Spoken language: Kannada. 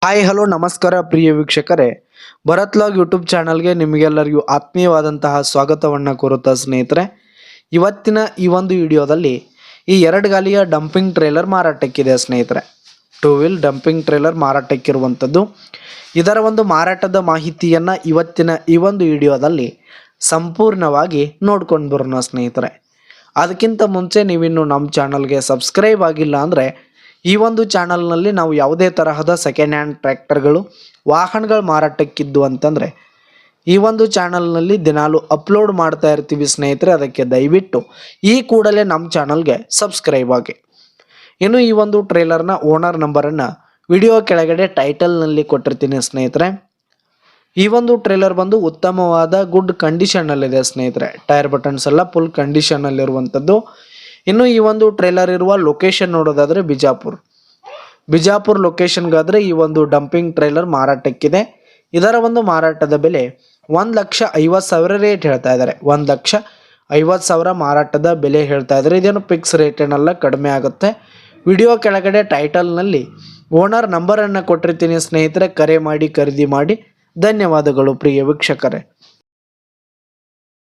ಹಾಯ್ ಹಲೋ ನಮಸ್ಕಾರ ಪ್ರಿಯ ವೀಕ್ಷಕರೇ, ಭರತ್ ಲಾಗ್ ಯೂಟ್ಯೂಬ್ ಚಾನಲ್ಗೆ ನಿಮಗೆಲ್ಲರಿಗೂ ಆತ್ಮೀಯವಾದಂತಹ ಸ್ವಾಗತವನ್ನು ಕೋರುತ್ತಾ ಸ್ನೇಹಿತರೆ, ಇವತ್ತಿನ ಈ ಒಂದು ವಿಡಿಯೋದಲ್ಲಿ ಈ 2 ಗಾಲಿಯ ಡಂಪಿಂಗ್ ಟ್ರೇಲರ್ ಮಾರಾಟಕ್ಕಿದೆ ಸ್ನೇಹಿತರೆ. 2 ವೀಲ್ ಡಂಪಿಂಗ್ ಟ್ರೇಲರ್ ಮಾರಾಟಕ್ಕಿರುವಂಥದ್ದು. ಇದರ ಒಂದು ಮಾರಾಟದ ಮಾಹಿತಿಯನ್ನು ಇವತ್ತಿನ ಈ ಒಂದು ವಿಡಿಯೋದಲ್ಲಿ ಸಂಪೂರ್ಣವಾಗಿ ನೋಡ್ಕೊಂಡು ಬರೋಣ ಸ್ನೇಹಿತರೆ. ಅದಕ್ಕಿಂತ ಮುಂಚೆ ನೀವಿನ್ನು ನಮ್ಮ ಚಾನಲ್ಗೆ ಸಬ್ಸ್ಕ್ರೈಬ್ ಆಗಿಲ್ಲ ಅಂದರೆ ಈ ಒಂದು ಚಾನಲ್ನಲ್ಲಿ ನಾವು ಯಾವುದೇ ತರಹದ ಸೆಕೆಂಡ್ ಹ್ಯಾಂಡ್ ಟ್ರ್ಯಾಕ್ಟರ್ಗಳು ವಾಹನಗಳು ಮಾರಾಟಕ್ಕಿದ್ದು ಅಂತಂದರೆ ಈ ಒಂದು ಚಾನಲ್ನಲ್ಲಿ ದಿನಾಲು ಅಪ್ಲೋಡ್ ಮಾಡ್ತಾ ಇರ್ತೀವಿ ಸ್ನೇಹಿತರೆ. ಅದಕ್ಕೆ ದಯವಿಟ್ಟು ಈ ಕೂಡಲೇ ನಮ್ಮ ಚಾನಲ್ಗೆ ಸಬ್ಸ್ಕ್ರೈಬ್ ಆಗಿ. ಇನ್ನು ಈ ಒಂದು ಟ್ರೇಲರ್ನ ಓನರ್ ನಂಬರನ್ನು ವಿಡಿಯೋ ಕೆಳಗಡೆ ಟೈಟಲ್ನಲ್ಲಿ ಕೊಟ್ಟಿರ್ತೀನಿ ಸ್ನೇಹಿತರೆ. ಈ ಒಂದು ಟ್ರೇಲರ್ ಬಂದು ಉತ್ತಮವಾದ ಗುಡ್ ಕಂಡೀಷನ್ನಲ್ಲಿದೆ ಸ್ನೇಹಿತರೆ. ಟೈರ್ ಬಟನ್ಸ್ ಎಲ್ಲ ಫುಲ್ ಕಂಡೀಷನ್ನಲ್ಲಿರುವಂಥದ್ದು. ಇನ್ನು ಈ ಒಂದು ಟ್ರೇಲರ್ ಇರುವ ಲೊಕೇಶನ್ ನೋಡೋದಾದರೆ ಬಿಜಾಪುರ್ ಲೊಕೇಶನ್ಗಾದರೆ ಈ ಒಂದು ಡಂಪಿಂಗ್ ಟ್ರೇಲರ್ ಮಾರಾಟಕ್ಕಿದೆ. ಇದರ ಒಂದು ಮಾರಾಟದ ಬೆಲೆ 1,50,000 ರೇಟ್ ಹೇಳ್ತಾ ಇದ್ದಾರೆ. 1,50,000 ಮಾರಾಟದ ಬೆಲೆ ಹೇಳ್ತಾ ಇದ್ದಾರೆ. ಇದೇನು ಫಿಕ್ಸ್ ರೇಟ್ ಏನಲ್ಲ, ಕಡಿಮೆ ಆಗುತ್ತೆ. ವಿಡಿಯೋ ಕೆಳಗಡೆ ಟೈಟಲ್ನಲ್ಲಿ ಓನರ್ ನಂಬರನ್ನು ಕೊಟ್ಟಿರ್ತೀನಿ ಸ್ನೇಹಿತರೆ. ಕರೆ ಮಾಡಿ ಖರೀದಿ ಮಾಡಿ. ಧನ್ಯವಾದಗಳು ಪ್ರಿಯ ವೀಕ್ಷಕರೇ.